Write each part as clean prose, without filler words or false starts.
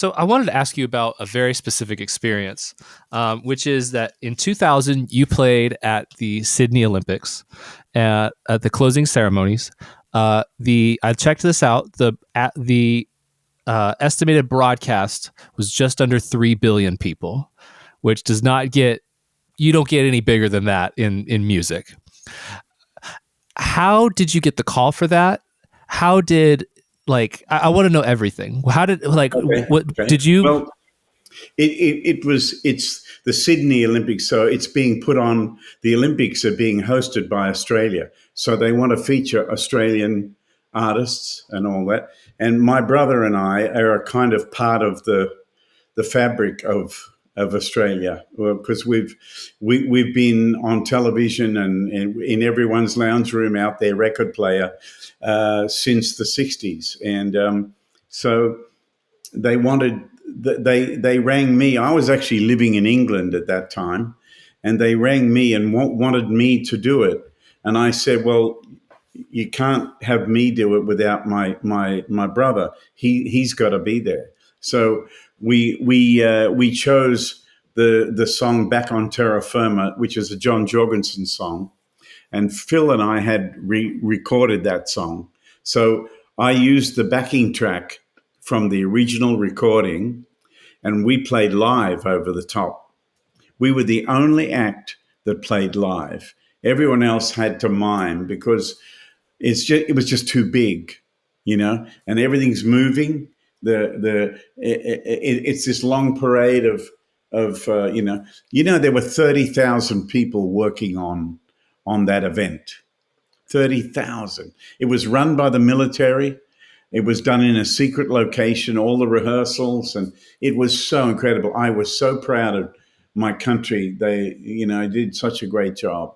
So I wanted to ask you about a very specific experience, which is that in 2000 you played at the Sydney Olympics at the closing ceremonies. I checked this out. The estimated broadcast was just under 3 billion people, which does not get you don't get any bigger than that in music. How did you get the call for that? How did I want to know everything. How did what Okay. did you? Well, it's the Sydney Olympics, so it's being put on. The Olympics are being hosted by Australia, so they want to feature Australian artists and all that. And my brother and I are a kind of part of the fabric of Australia, because we've been on television and in everyone's lounge room out there, record player, since the 60s. And so they wanted, they rang me. I was actually living in England at that time, and they rang me and wanted me to do it. And I said, well, you can't have me do it without my brother. He's got to be there. So we chose the song "Back on Terra Firma," which is a John Jorgensen song, and Phil and I had recorded that song. So I used the backing track from the original recording, and we played live over the top. We were the only act that played live. Everyone else had to mime because it was just too big, and everything's moving. It's this long parade of there were 30,000 people working on that event. 30,000. It was run by the military. It was done in a secret location, all the rehearsals, and it was so incredible. I was so proud of my country. They, did such a great job.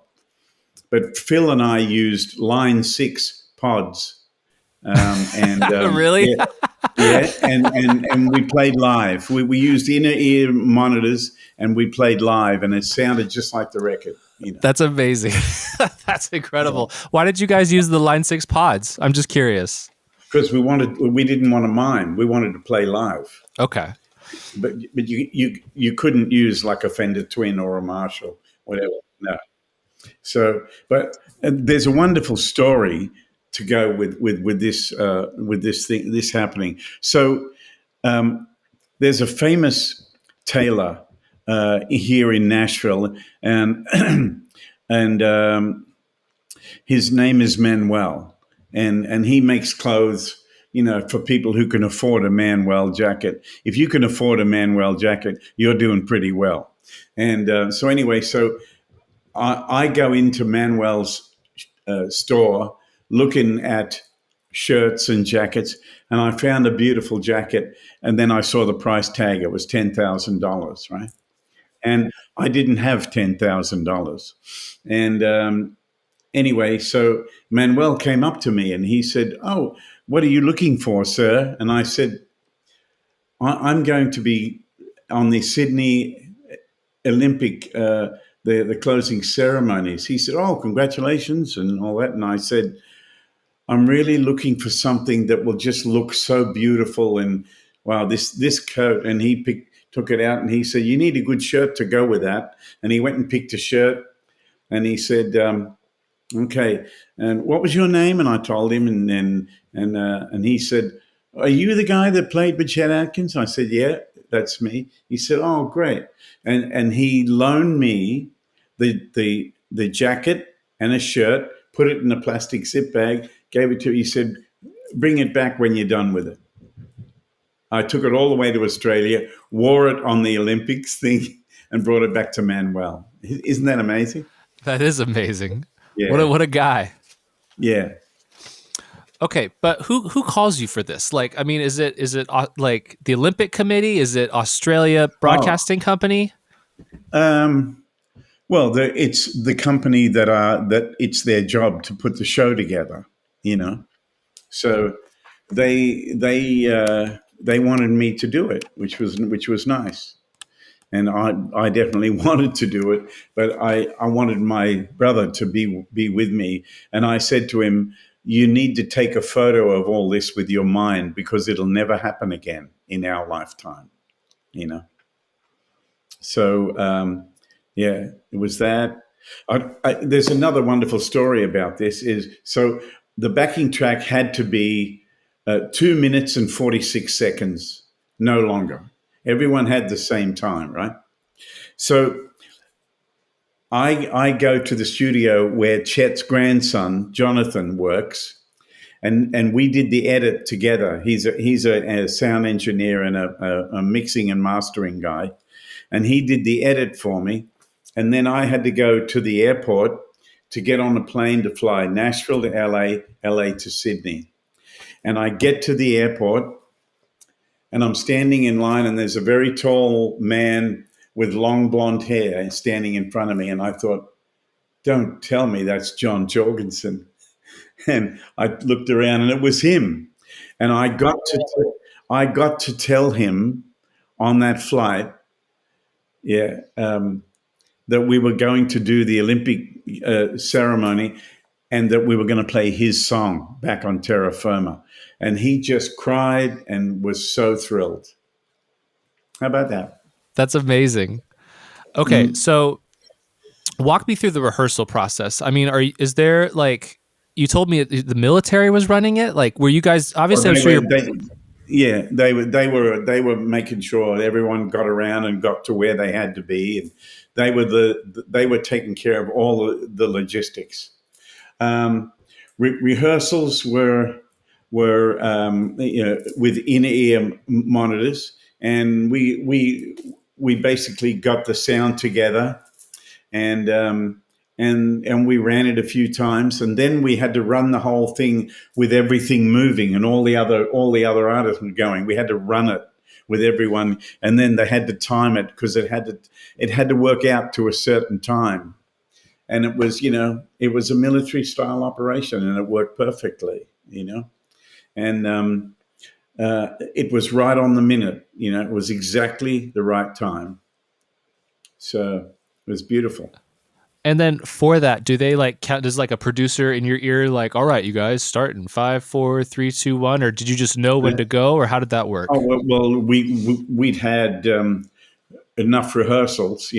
But Phil and I used Line 6 pods. Really? Yeah, and we played live. We used inner ear monitors, and we played live, and it sounded just like the record. That's amazing. That's incredible. Yeah. Why did you guys use the Line 6 pods? I'm just curious. Because we didn't want to mime. We wanted to play live. Okay. But you couldn't use like a Fender Twin or a Marshall, whatever. No. So, but there's a wonderful story to go with this happening. So, there's a famous tailor here in Nashville, and his name is Emmanuel, and he makes clothes, for people who can afford a Emmanuel jacket. If you can afford a Emmanuel jacket, you're doing pretty well. And so anyway, I go into Emmanuel's store looking at shirts and jackets, and I found a beautiful jacket, and then I saw the price tag. It was $10,000, right? And I didn't have $10,000. And anyway, so Manuel came up to me and he said, "Oh, what are you looking for, sir?" And I said, "I'm going to be on the Sydney Olympic, the closing ceremonies." He said, "Oh, congratulations," and all that. And I said, "I'm really looking for something that will just look so beautiful, and wow, this coat." And he took it out and he said, "You need a good shirt to go with that." And he went and picked a shirt, and he said, "Okay, and what was your name?" And I told him, and he said, "Are you the guy that played with Chet Atkins?" I said, "Yeah, that's me." He said, "Oh, great," and he loaned me the jacket and a shirt, put it in a plastic zip bag, gave it to me. He said, "Bring it back when you're done with it." I took it all the way to Australia, wore it on the Olympics thing, and brought it back to Manuel. Isn't that amazing? That is amazing. Yeah. What a guy. Yeah. Okay, but who calls you for this? Like, I mean, is it like the Olympic Committee? Is it Australia Broadcasting Company? Well, it's the company that it's their job to put the show together. So they wanted me to do it, which was nice. And I definitely wanted to do it, but I wanted my brother to be with me. And I said to him, "You need to take a photo of all this with your mind, because it'll never happen again." in our lifetime, you know. So yeah, it was that. There's another wonderful story about this. Is so the backing track had to be 2 minutes and 46 seconds, no longer. Everyone had the same time, right? So I go to the studio where Chet's grandson Jonathan works, and we did the edit together. He's a sound engineer and a mixing and mastering guy, and he did the edit for me. And then I had to go to the airport to get on a plane to fly Nashville to LA, LA to Sydney. And I get to the airport and I'm standing in line, and there's a very tall man with long blonde hair standing in front of me. And I thought, don't tell me that's John Jorgensen. And I looked around and it was him. And I got to tell him on that flight, yeah, that we were going to do the Olympic ceremony and that we were going to play his song back on terra firma. And he just cried and was so thrilled. How about that? That's amazing. Okay, Mm. so walk me through the rehearsal process. I mean, is there like you told me the military was running it? Like, were you guys Well, obviously? I'm sure you're. yeah, they were making sure everyone got around and got to where they had to be, and they were taking care of all the logistics. Um, Rehearsals were with in ear monitors, and we basically got the sound together, and and we ran it a few times, and then we had to run the whole thing with everything moving and all the other artists were going. We had to run it with everyone, and then they had to time it because it had to work out to a certain time, and it was a military style operation, and it worked perfectly, and it was right on the minute. It was exactly the right time, so it was beautiful. And then for that, do they like count? Does like a producer in your ear like, all right, you guys start in 5, 4, 3, 2, 1, or did you just know when to go, or how did that Oh work? well, we'd had enough rehearsals.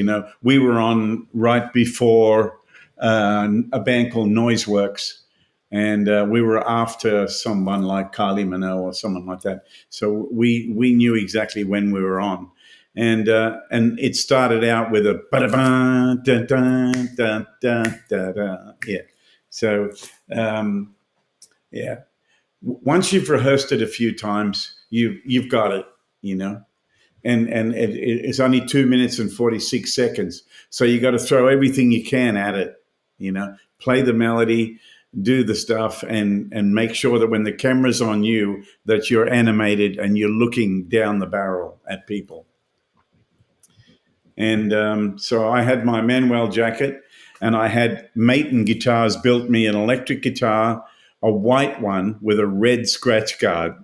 We were on right before a band called Noiseworks, and we were after someone like Kylie Minogue or someone like that. So we knew exactly when we were on, and it started out with a ba-da-ba, da-da, da-da, yeah. So yeah, once you've rehearsed it a few times, you've got it, and it's only 2 minutes and 46 seconds. So you got to throw everything you can at it, play the melody, do the stuff, and make sure that when the camera's on you, that you're animated and you're looking down the barrel at people. And so I had my Manuel jacket, and I had Maton Guitars built me an electric guitar, a white one with a red scratch guard.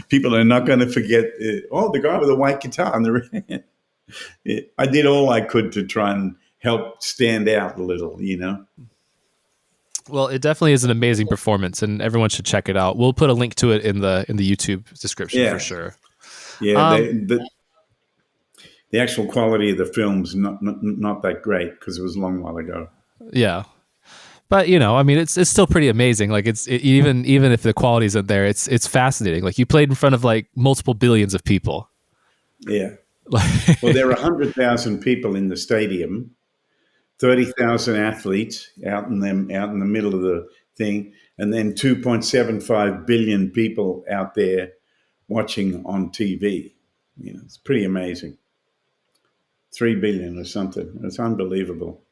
People are not going to forget. The guy with a white guitar and the red. I did all I could to try and help stand out a little. Well, it definitely is an amazing performance, and everyone should check it out. We'll put a link to it in the YouTube description for Yeah, sure. yeah. Um, The actual quality of the film's not that great because it was a long while ago. yeah, but I mean, it's still pretty amazing. Like even if the quality isn't there, it's fascinating. Like you played in front of like multiple billions of people. Yeah. Well, there are 100,000 people in the stadium, 30,000 athletes out in the middle of the thing, and then 2.75 billion people out there watching on TV. It's pretty amazing. 3 billion or something. It's unbelievable.